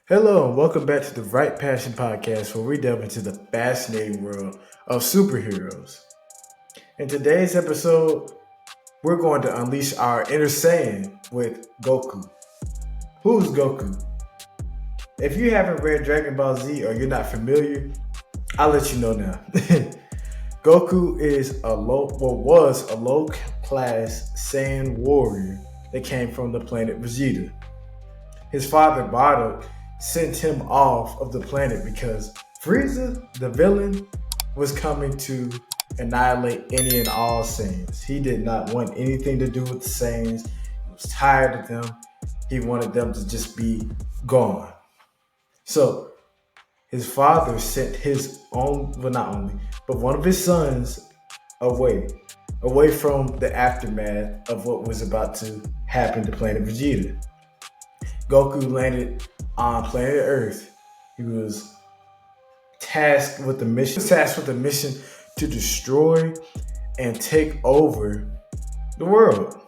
Hello and welcome back to the Right Passion Podcast, where we delve into the fascinating world of superheroes. In today's episode, we're going to unleash our inner Saiyan with Goku. Who's Goku? If you haven't read Dragon Ball Z or you're not familiar, I'll let you know now. Goku was a low class Saiyan warrior that came from the planet Vegeta. His father Bardock sent him off of the planet because Frieza, the villain, was coming to annihilate any and all Saiyans. He did not want anything to do with the Saiyans. He was tired of them. He wanted them to just be gone. So his father sent his own, well, not only, but one of his sons away from the aftermath of what was about to happen to planet Vegeta. Goku landed on planet Earth. He was tasked with the mission to destroy and take over the world.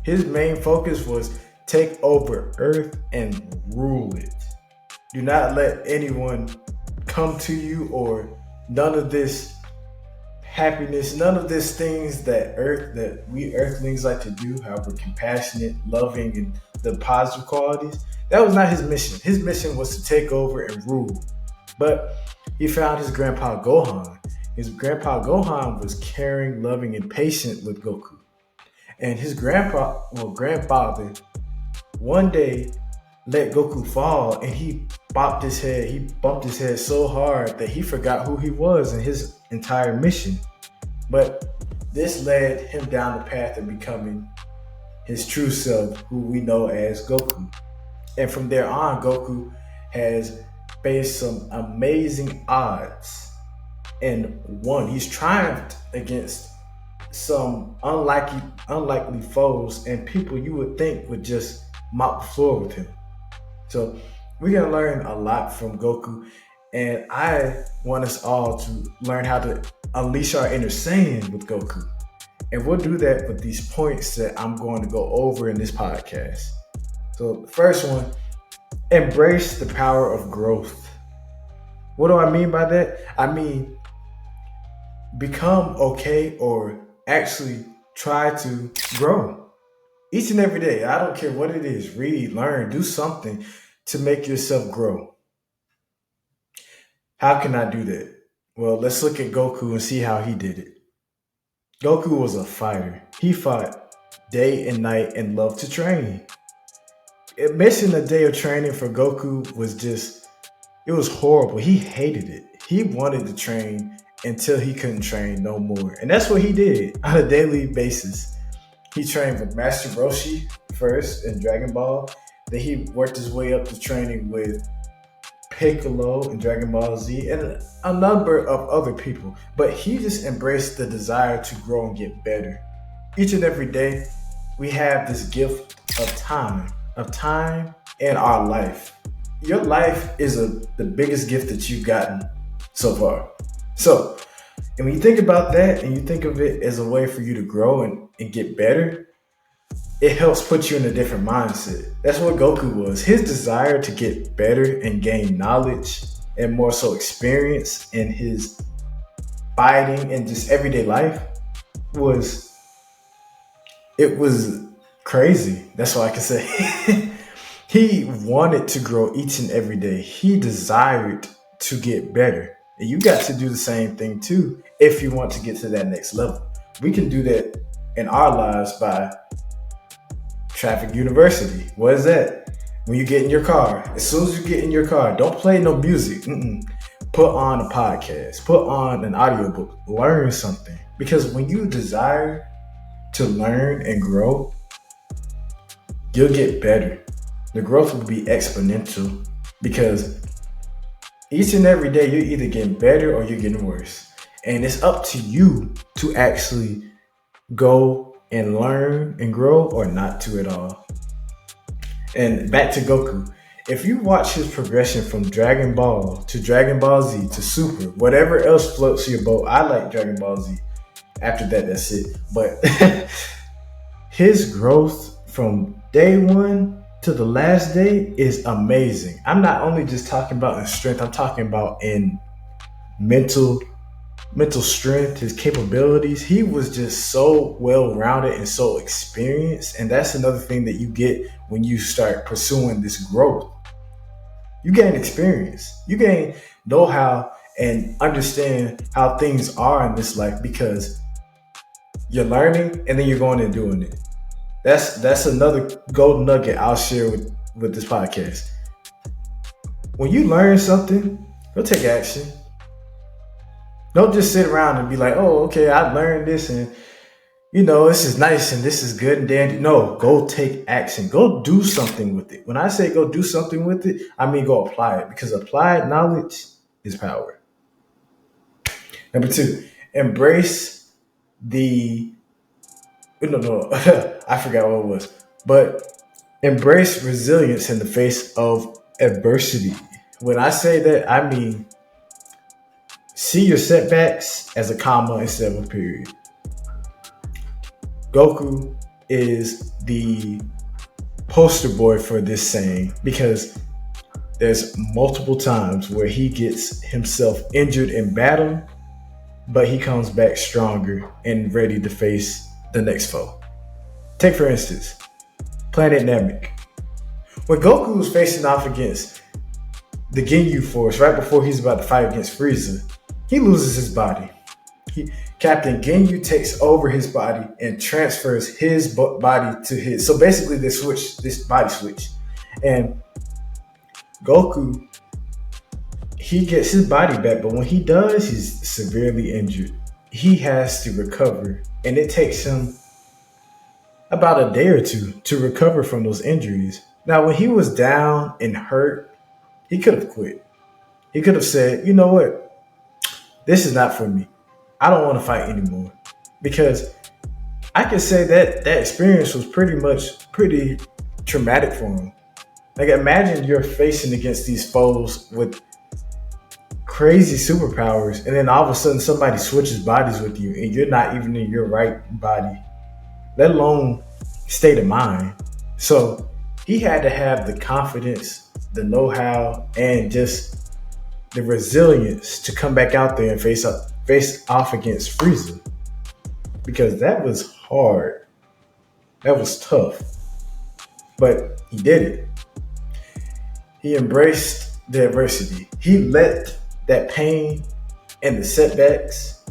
His main focus was take over Earth and rule it. Do not let anyone come to you, or none of this happiness, none of these things that we Earthlings like to do, how we're compassionate, loving, and the positive qualities. That was not his mission. His mission was to take over and rule. But he found his grandpa Gohan. His grandpa Gohan was caring, loving, and patient with Goku. And his grandfather, one day let Goku fall, and he bumped his head so hard that he forgot who he was and his entire mission. But this led him down the path of becoming his true self, who we know as Goku. And from there on, Goku has faced some amazing odds and won. He's triumphed against some unlikely foes and people you would think would just mop the floor with him. So we're going to learn a lot from Goku, and I want us all to learn how to unleash our inner Saiyan with Goku. And we'll do that with these points that I'm going to go over in this podcast. So the first one, embrace the power of growth. What do I mean by that? I mean, become okay, or actually try to grow. Each and every day, I don't care what it is, read, learn, do something to make yourself grow. How can I do that? Well, let's look at Goku and see how he did it. Goku was a fighter. He fought day and night and loved to train. Missing a day of training for Goku it was horrible. He hated it. He wanted to train until he couldn't train no more. And that's what he did on a daily basis. He trained with Master Roshi first in Dragon Ball. Then he worked his way up to training with Piccolo in Dragon Ball Z and a number of other people. But he just embraced the desire to grow and get better. Each and every day, we have this gift of time in our life. Your life is the biggest gift that you've gotten so far. So, and when you think about that and you think of it as a way for you to grow and get better, it helps put you in a different mindset. That's what Goku was. His desire to get better and gain knowledge and more so experience in his fighting and just everyday life was crazy. That's all I can say. He wanted to grow each and every day. He desired to get better. And you got to do the same thing too if you want to get to that next level. We can do that in our lives by Traffic University. What is that? When you get in your car, as soon as you get in your car, don't play no music. Put on a podcast, put on an audiobook, learn something. Because when you desire to learn and grow, you'll get better. The growth will be exponential because each and every day you're either getting better or you're getting worse. And it's up to you to actually go and learn and grow or not to at all. And back to Goku. If you watch his progression from Dragon Ball to Dragon Ball Z to Super, whatever else floats your boat, I like Dragon Ball Z. After that, that's it. But his growth from day one to the last day is amazing. I'm not only just talking about in strength, I'm talking about in mental mental strength, his capabilities. He was just so well rounded and so experienced. And that's another thing that you get when you start pursuing this growth. You gain experience, you gain know how and understand how things are in this life because you're learning and then you're going and doing it. That's another golden nugget I'll share with this podcast. When you learn something, go take action. Don't just sit around and be like, oh, okay, I learned this and this is nice and this is good and dandy. No, go take action. Go do something with it. When I say go do something with it, I mean go apply it because applied knowledge is power. Number two, embrace the no, I forgot what it was, but embrace resilience in the face of adversity. When I say that, I mean see your setbacks as a comma instead of a period. Goku is the poster boy for this saying because there's multiple times where he gets himself injured in battle, but he comes back stronger and ready to face the next foe. Take for instance, Planet Namek. When Goku was facing off against the Ginyu Force right before he's about to fight against Frieza, he loses his body. Captain Ginyu takes over his body and transfers his body to his. So basically, this body switch. And Goku, he gets his body back, but when he does, he's severely injured. He has to recover, and it takes him about a day or two to recover from those injuries. Now, when he was down and hurt, he could have quit. He could have said, you know what? This is not for me. I don't want to fight anymore. Because I can say that experience was pretty traumatic for him. Like imagine you're facing against these foes with crazy superpowers and then all of a sudden somebody switches bodies with you and you're not even in your right body, let alone state of mind. So he had to have the confidence, the know-how, and just the resilience to come back out there and face off against Frieza. Because that was hard. That was tough. But he did it. He embraced the adversity. He let that pain and the setbacks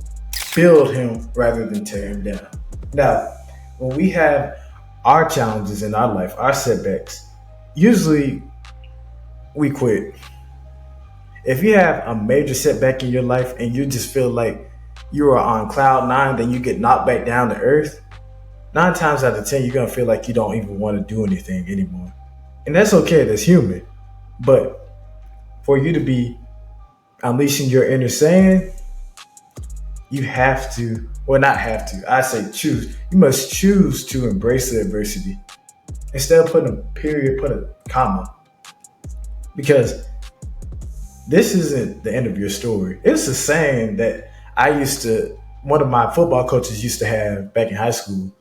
build him rather than tear him down. Now, when we have our challenges in our life, our setbacks, usually we quit. If you have a major setback in your life and you just feel like you are on cloud nine, then you get knocked back down to earth, 9 times out of 10, you're going to feel like you don't even want to do anything anymore. And that's okay, that's human. But for you to be unleashing your inner Saiyan, you have to, or not have to, I say choose. You must choose to embrace the adversity. Instead of putting a period, put a comma. Because this isn't the end of your story. It's a saying that one of my football coaches used to have back in high school.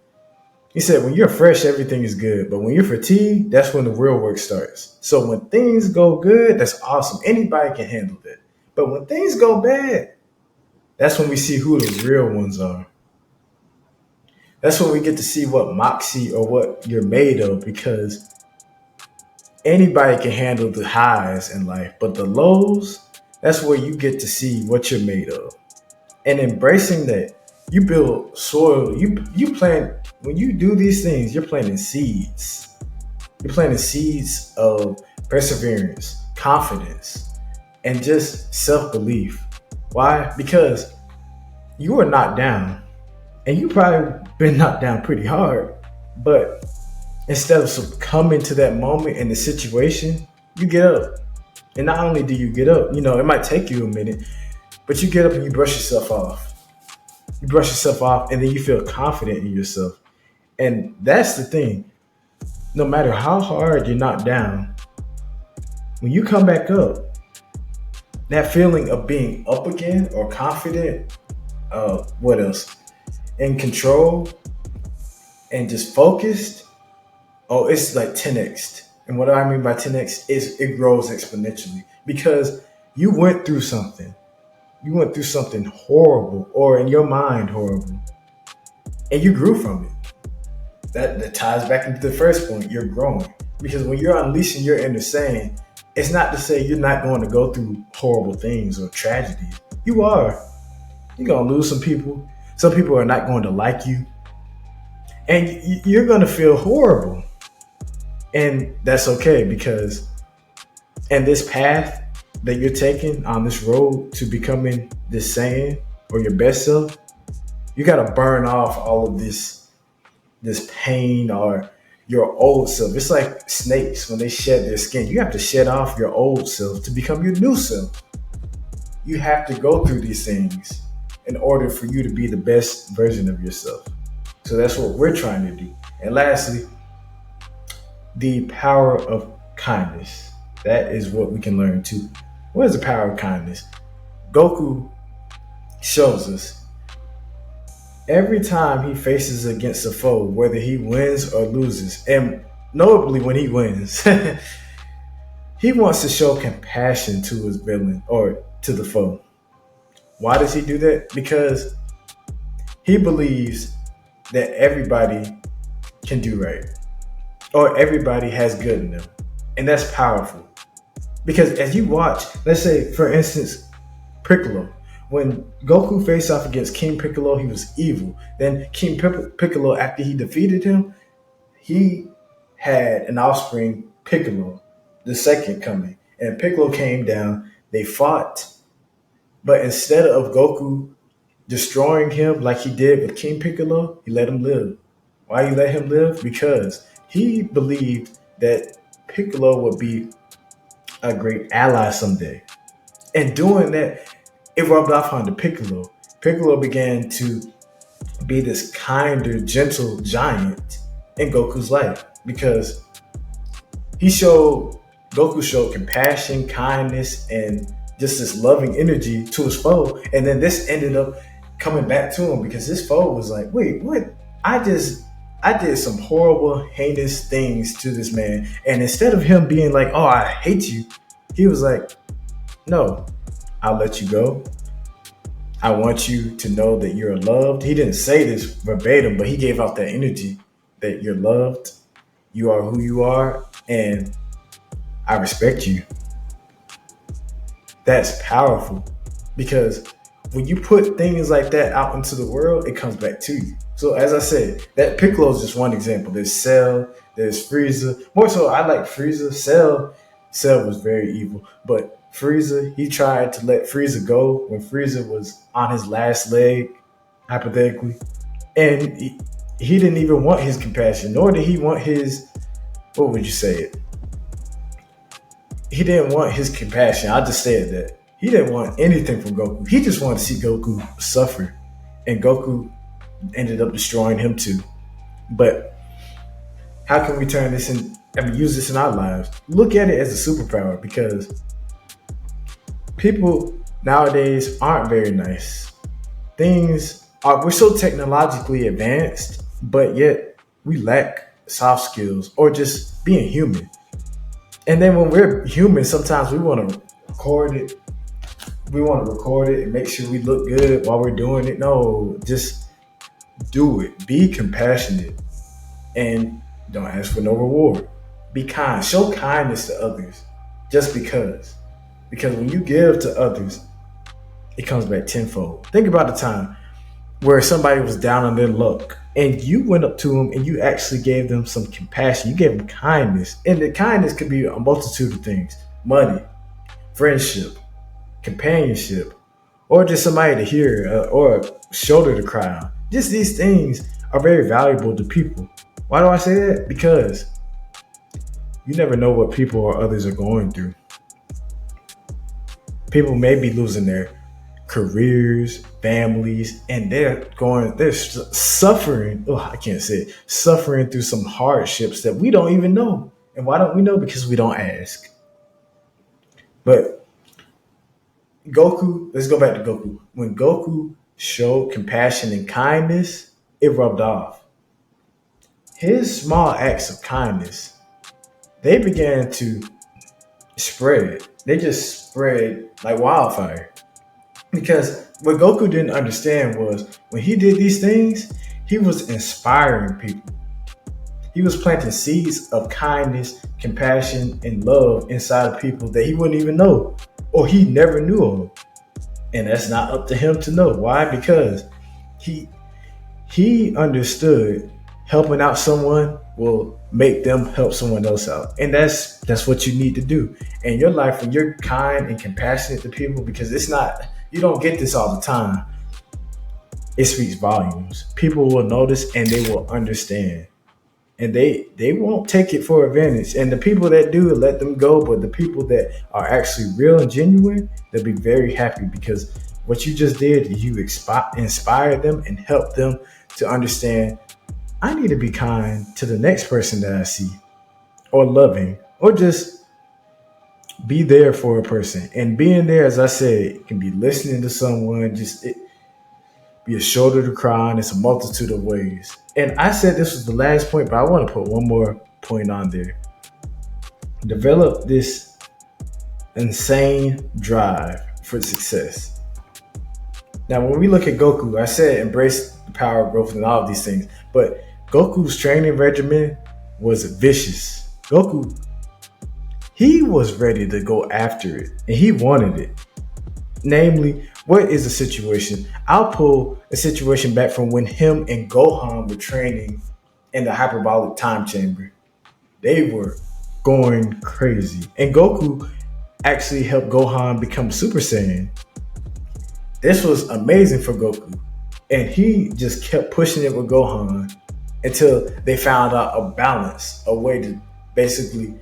He said, when you're fresh, everything is good. But when you're fatigued, that's when the real work starts. So when things go good, that's awesome. Anybody can handle that. But when things go bad, that's when we see who the real ones are. That's when we get to see what moxie or what you're made of, because anybody can handle the highs in life, but the lows, that's where you get to see what you're made of. And embracing that, you build soil. You plant, when you do these things, you're planting seeds. You're planting seeds of perseverance, confidence, and just self-belief. Why? Because you are knocked down, and you probably been knocked down pretty hard, but instead of succumbing to that moment and the situation, you get up. And not only do you get up, it might take you a minute, but you get up and you brush yourself off. You brush yourself off and then you feel confident in yourself. And that's the thing. No matter how hard you're knocked down, when you come back up, that feeling of being up again or confident, what else? In control and just focused, oh, it's like 10x. And what I mean by 10x is it grows exponentially because you went through something. You went through something horrible, or in your mind horrible, and you grew from it. That ties back into the first point. You're growing because when you're unleashing your inner saying, it's not to say you're not going to go through horrible things or tragedies. You are. You're gonna lose some people. Some people are not going to like you, and you're gonna feel horrible. And that's okay because in this path that you're taking on this road to becoming this Saiyan or your best self, you gotta burn off all of this pain or your old self. It's like snakes when they shed their skin. You have to shed off your old self to become your new self. You have to go through these things in order for you to be the best version of yourself. So that's what we're trying to do. And lastly, the power of kindness. That is what we can learn too. What is the power of kindness? Goku shows us every time he faces against a foe, whether he wins or loses, and notably when he wins, he wants to show compassion to his villain or to the foe. Why does he do that? Because he believes that everybody can do right or everybody has good in them. And that's powerful. Because as you watch, let's say, for instance, Piccolo. When Goku faced off against King Piccolo, he was evil. Then King Piccolo, after he defeated him, he had an offspring, Piccolo, the second coming. And Piccolo came down, they fought, but instead of Goku destroying him like he did with King Piccolo, he let him live. Why he let him live? Because he believed that Piccolo would be a great ally someday. And doing that, it rubbed off onto Piccolo. Piccolo began to be this kinder, gentle giant in Goku's life because Goku showed compassion, kindness, and just this loving energy to his foe. And then this ended up coming back to him because his foe was like, wait, what? I did some horrible, heinous things to this man. And instead of him being like, oh, I hate you, he was like, no, I'll let you go. I want you to know that you're loved. He didn't say this verbatim, but he gave out that energy that you're loved. You are who you are, and I respect you. That's powerful because when you put things like that out into the world, it comes back to you. So as I said, that Piccolo is just one example. There's Cell, there's Frieza. More so, I like Frieza. Cell was very evil, but Frieza, he tried to let Frieza go when Frieza was on his last leg, hypothetically, and he didn't even want his compassion, nor did he want his, what would you say it? He didn't want his compassion. I just said that. He didn't want anything from Goku. He just wanted to see Goku suffer. And Goku ended up destroying him too. But how can we turn this use this in our lives? Look at it as a superpower because people nowadays aren't very nice. We're so technologically advanced, but yet we lack soft skills or just being human. And then when we're human, sometimes we want to record it. We want to record it and make sure we look good while we're doing it. No, just do it. Be compassionate and don't ask for no reward. Be kind. Show kindness to others just because. Because when you give to others, it comes back tenfold. Think about the time where somebody was down on their luck and you went up to them and you actually gave them some compassion. You gave them kindness. And the kindness could be a multitude of things. Money, friendship, companionship, or just somebody to hear or a shoulder to cry on. Just these things are very valuable to people. Why do I say that? Because you never know what people or others are going through. People may be losing their careers, families, and they're suffering. Oh, I can't say it. Suffering through some hardships that we don't even know. And why don't we know? Because we don't ask. But Goku, let's go back to Goku. When Goku showed compassion and kindness, it rubbed off. His small acts of kindness, they began to spread. They just spread like wildfire. Because what Goku didn't understand was when he did these things, he was inspiring people. He was planting seeds of kindness, compassion, and love inside of people that he wouldn't even know or he never knew of. And that's not up to him to know. Why? Because he he understood helping out someone will make them help someone else out. And that's what you need to do in your life when you're kind and compassionate to people, because it's not, you don't get this all the time. It speaks volumes. People will notice and they will understand. And they won't take it for advantage. And the people that do, let them go. But the people that are actually real and genuine, they'll be very happy, because what you just did, you inspired them and helped them to understand, I need to be kind to the next person that I see, or loving, or just be there for a person. And being there, as I said, it can be listening to someone, be a shoulder to cry on. It's a multitude of ways. And I said this was the last point, but I want to put one more point on there. Develop this insane drive for success. Now, when we look at Goku, I said embrace the power of growth and all of these things, but Goku's training regimen was vicious. Goku, he was ready to go after it, and he wanted it. Namely, what is the situation? I'll pull a situation back from when him and Gohan were training in the hyperbolic time chamber. They were going crazy. And Goku actually helped Gohan become Super Saiyan. This was amazing for Goku. And he just kept pushing it with Gohan until they found out a balance, a way to basically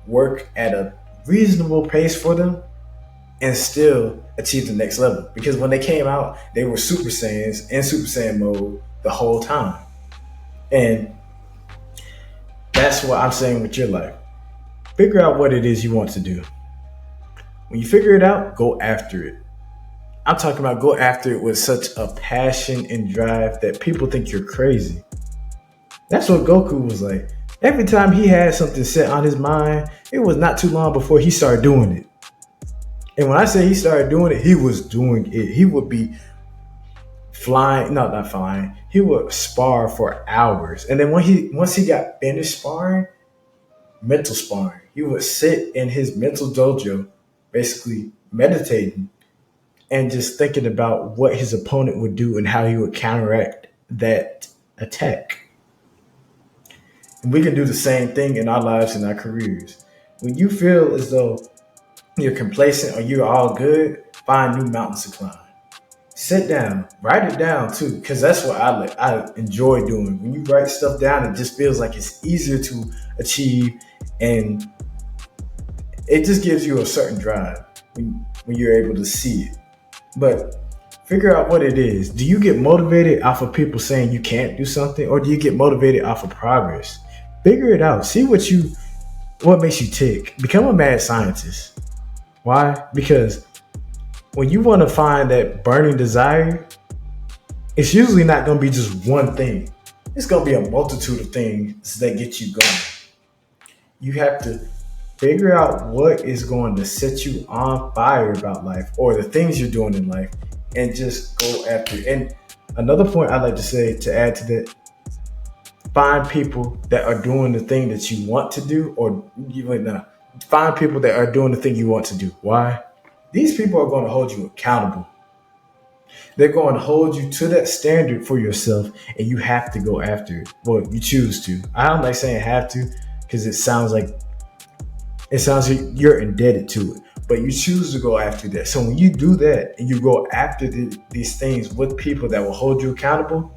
work at a reasonable pace for them and still achieve the next level. Because when they came out, they were Super Saiyans in Super Saiyan mode the whole time. And that's what I'm saying with your life. Figure out what it is you want to do. When you figure it out, go after it. I'm talking about go after it with such a passion and drive that people think you're crazy. That's what Goku was like. Every time he had something set on his mind, it was not too long before he started doing it. And when I say he started doing it, he was doing it. He would be flying, no, not flying. He would spar for hours. And then once he got finished sparring, mental sparring, he would sit in his mental dojo, basically meditating and just thinking about what his opponent would do and how he would counteract that attack. And we can do the same thing in our lives and our careers. When you feel as though you're complacent or you're all good, find new mountains to climb. Sit down, write it down too, because that's what I enjoy doing. When you write stuff down, it just feels like it's easier to achieve, and it just gives you a certain drive when you're able to see it. But figure out what it is. Do you get motivated off of people saying you can't do something, or do you get motivated off of progress? Figure it out. See what makes you tick. Become a mad scientist. Why? Because when you want to find that burning desire, it's usually not going to be just one thing. It's going to be a multitude of things that get you going. You have to figure out what is going to set you on fire about life or the things you're doing in life, and just go after it. And another point I'd like to say to add to that, find people that are doing the thing that you want to do, or even not. Find people that are doing the thing you want to do. Why? These people are going to hold you accountable. They're going to hold you to that standard for yourself, and you have to go after it. Well, you choose to. I don't like saying have to, because it sounds like you're indebted to it. But you choose to go after that. So when you do that and you go after these things with people that will hold you accountable,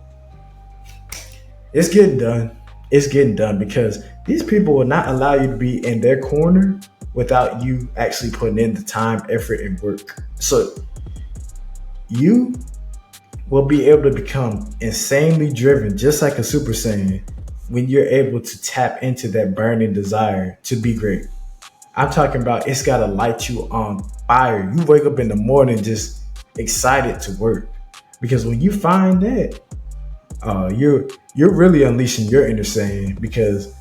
it's getting done. It's getting done, because these people will not allow you to be in their corner without you actually putting in the time, effort, and work. So you will be able to become insanely driven, just like a Super Saiyan, when you're able to tap into that burning desire to be great. I'm talking about it's got to light you on fire. You wake up in the morning just excited to work, because when you find that, you're really unleashing your inner Saiyan, because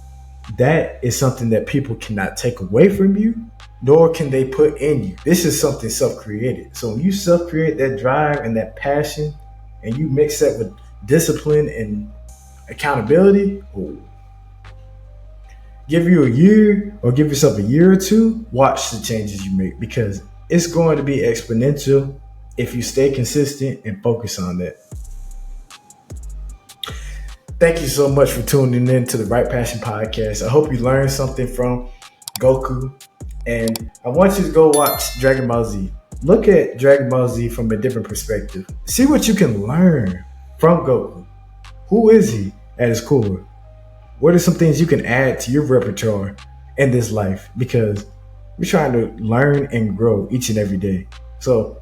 that is something that people cannot take away from you, nor can they put in you. This is something self-created. So when you self-create that drive and that passion, and you mix that with discipline and accountability, give you a year or give yourself a year or two, watch the changes you make, because it's going to be exponential if you stay consistent and focus on that. Thank you so much for tuning in to the Right Passion Podcast. I hope you learned something from Goku. And I want you to go watch Dragon Ball Z. Look at Dragon Ball Z from a different perspective. See what you can learn from Goku. Who is he at his core? What are some things you can add to your repertoire in this life? Because we're trying to learn and grow each and every day. So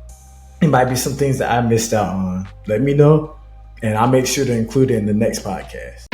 it might be some things that I missed out on. Let me know, and I'll make sure to include it in the next podcast.